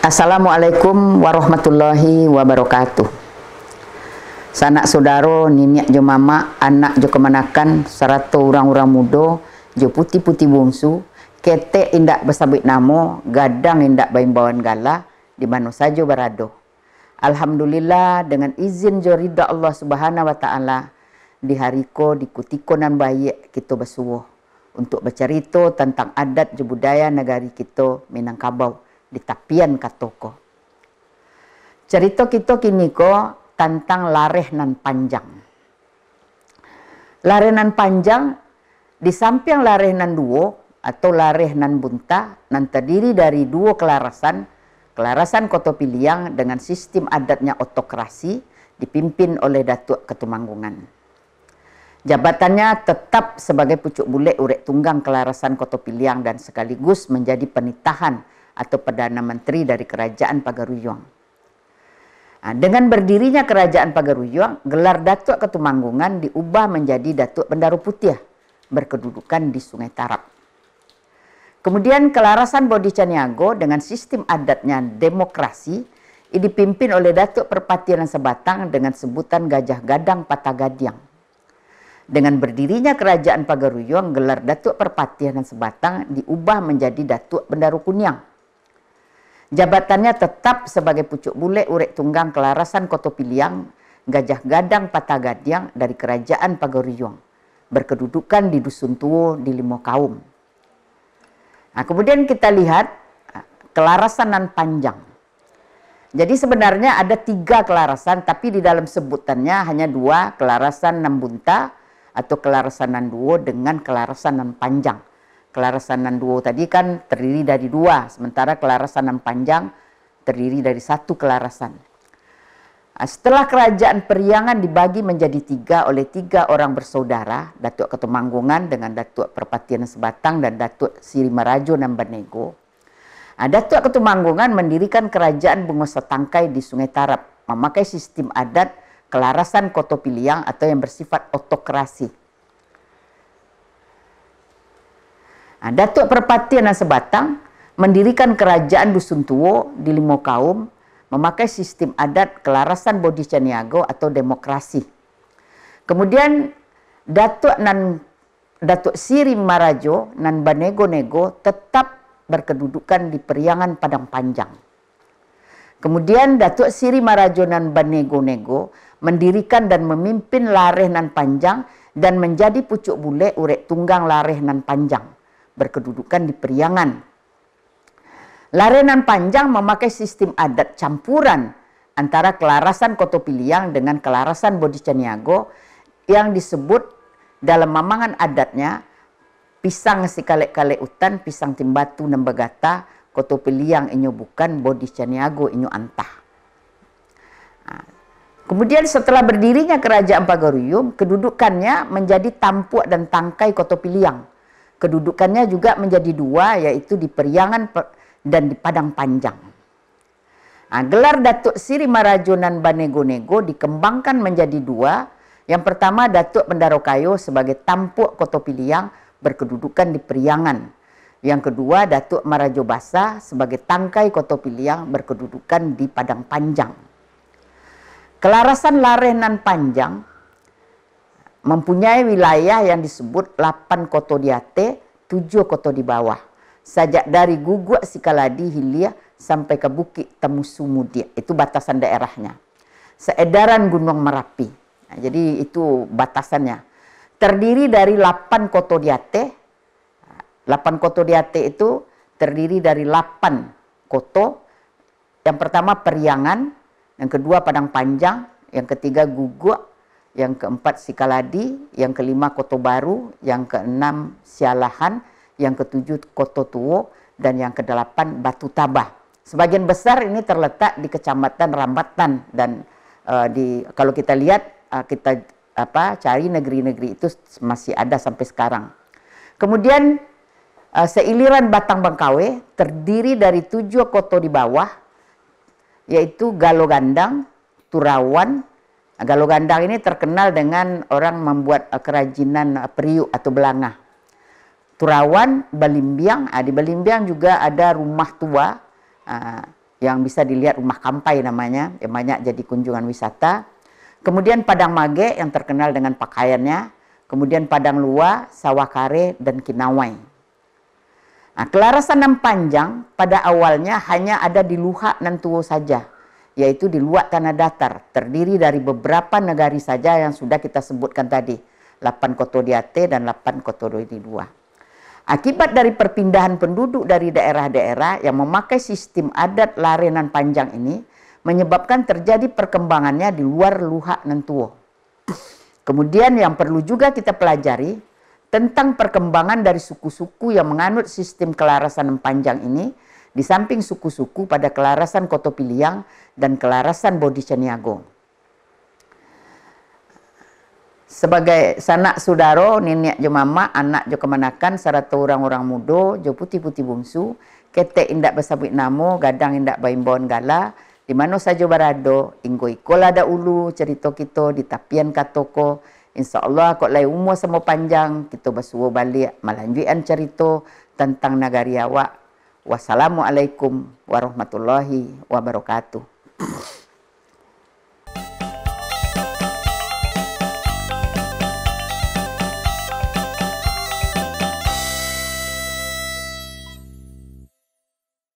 Assalamualaikum warahmatullahi wabarakatuh. Sanak saudara, niniak jo mama, anak jo kemanakan, serta orang-orang muda, jo putih-putih bungsu, ketek indak bersabit namo, gadang indak baimbawan gala, di mana saja berada. Alhamdulillah dengan izin jo ridha Allah Subhanahu wa taala, di hari ko di kutikonan bayi kita bersuah untuk bercerita tentang adat jo budaya negari kita Minangkabau di tapian katoko. Cerita kita kini ko tentang lareh nan panjang. Lareh nan panjang di samping lareh nan duo atau lareh nan bunta nan terdiri dari dua kelarasan, kelarasan Koto Piliang dengan sistem adatnya otokrasi dipimpin oleh Datuk Ketumanggungan. Jabatannya tetap sebagai pucuk bule urek tunggang kelarasan Koto Piliang dan sekaligus menjadi penitahan atau Perdana Menteri dari Kerajaan Pagaruyung. Dengan berdirinya Kerajaan Pagaruyung, gelar Datuk Ketumanggungan diubah menjadi Datuk Bendara Putih berkedudukan di Sungai Tarap. Kemudian kelarasan Bodi Caniago dengan sistem adatnya demokrasi dipimpin oleh Datuk Perpatian Sebatang dengan sebutan Gajah Gadang Patah Gadiang. Dengan berdirinya Kerajaan Pagaruyung, gelar Datuk Perpatian Sebatang diubah menjadi Datuk Bendara Kuniang. Jabatannya tetap sebagai pucuk bule urek tunggang kelarasan Koto Piliang, Gajah Gadang Patah Gadiang dari Kerajaan Pagaruyung, berkedudukan di Dusun Tuo di Limo Kaum. Nah, kemudian kita lihat kelarasan nan panjang. Jadi sebenarnya ada 3 kelarasan, tapi di dalam sebutannya hanya 2, kelarasan nan bunta atau kelarasan nan duo dengan kelarasan nan panjang. Kelarasan nan duo tadi kan terdiri dari 2, sementara kelarasan nan panjang terdiri dari 1 kelarasan. Setelah kerajaan Periangan dibagi menjadi 3 oleh 3 orang bersaudara, Datuk Ketumanggungan dengan Datuk Perpatian Sebatang dan Datuk Siri Marajo nan Banego, Datuk Ketumanggungan mendirikan kerajaan Bungoso Tangkai di Sungai Tarap, memakai sistem adat kelarasan Koto Piliang atau yang bersifat otokrasi. Datuk Perpatian Sebatang mendirikan kerajaan Dusun Tuo di Limo Kaum, memakai sistem adat kelarasan Bodi Caniago atau demokrasi. Kemudian Datuk Siri Marajo nan Banego-nego tetap berkedudukan di Periangan Padang Panjang. Kemudian Datuk Siri Marajo nan Banego-nego mendirikan dan memimpin lareh nan panjang dan menjadi pucuk bule urek tunggang lareh nan panjang, berkedudukan di Periangan. Lareh nan panjang memakai sistem adat campuran antara kelarasan Koto Piliang dengan kelarasan Bodi Caniago yang disebut dalam mamangan adatnya pisang si kalek-kalek utan, pisang timbatu nembagata, Koto Piliang inyo bukan, Bodi Caniago inyo antah. Kemudian setelah berdirinya Kerajaan Pagaruyung, kedudukannya menjadi Tampuak dan Tangkai Koto Piliang. Kedudukannya juga menjadi 2, yaitu di Periangan dan di Padang Panjang. Gelar Datuk Siri Marajo nan Banego-nego dikembangkan menjadi 2. Yang pertama Datuk Bendara Kayo sebagai Tampuak Koto Piliang berkedudukan di Periangan. Yang kedua Datuk Marajo Basa sebagai Tangkai Koto Piliang berkedudukan di Padang Panjang. Kelarasan lareh nan panjang mempunyai wilayah yang disebut 8 koto di atas, 7 koto di bawah. Sajak dari Guguk Sikaladi Hilir sampai ke Bukit Temusu Mudia. Itu batasan daerahnya. Seedaran Gunung Merapi. Nah, jadi itu batasannya. Terdiri dari 8 koto di atas. 8 koto di atas itu terdiri dari 8 koto. Yang pertama Periangan, yang kedua Padang Panjang, yang ketiga Guguk, yang keempat Sikaladi, yang kelima Koto Baru, yang keenam Sialahan, yang ketujuh Koto Tuo, dan yang kedelapan Batu Tabah. Sebagian besar ini terletak di Kecamatan Rambatan dan kalau kita lihat kita cari negeri-negeri itu masih ada sampai sekarang. Kemudian seiliran Batang Bangkawe terdiri dari 7 koto di bawah, yaitu Galo Gandang, Turawan. Galo Gandang ini terkenal dengan orang membuat kerajinan periuk atau belangah. Turawan, Balimbiang, di Balimbiang juga ada rumah tua yang bisa dilihat rumah Kampai namanya, yang banyak jadi kunjungan wisata. Kemudian Padang Mage yang terkenal dengan pakaiannya, kemudian Padang Lua, Sawah Kare, dan Kinawai. Nah, kelarasan nan panjang pada awalnya hanya ada di Luhak nan Tuo saja, yaitu di luar tanah datar, terdiri dari beberapa negari saja yang sudah kita sebutkan tadi, 8 Koto Diate dan 8 Koto Doi Dua. Akibat dari perpindahan penduduk dari daerah-daerah yang memakai sistem adat larenan panjang ini, menyebabkan terjadi perkembangannya di luar Luhak nan Tuo. Kemudian yang perlu juga kita pelajari tentang perkembangan dari suku-suku yang menganut sistem kelarasan panjang ini, di samping suku-suku pada kelarasan Koto Piliang dan kelarasan Bodiceniago. Sebagai sanak saudara, nenek jo mama, anak jo kemanakan, serta orang-orang muda, jo putih-putih bungsu, ketek indak bersabit namo, gadang indak baimbon gala, di mana saja berado, inggo ikola da ulu, cerita kita di tapian katoko, insya-Allah kok lai umur sama panjang, kita bersuah balik melanjutkan cerita tentang nagari awak. Wassalamualaikum warahmatullahi wabarakatuh.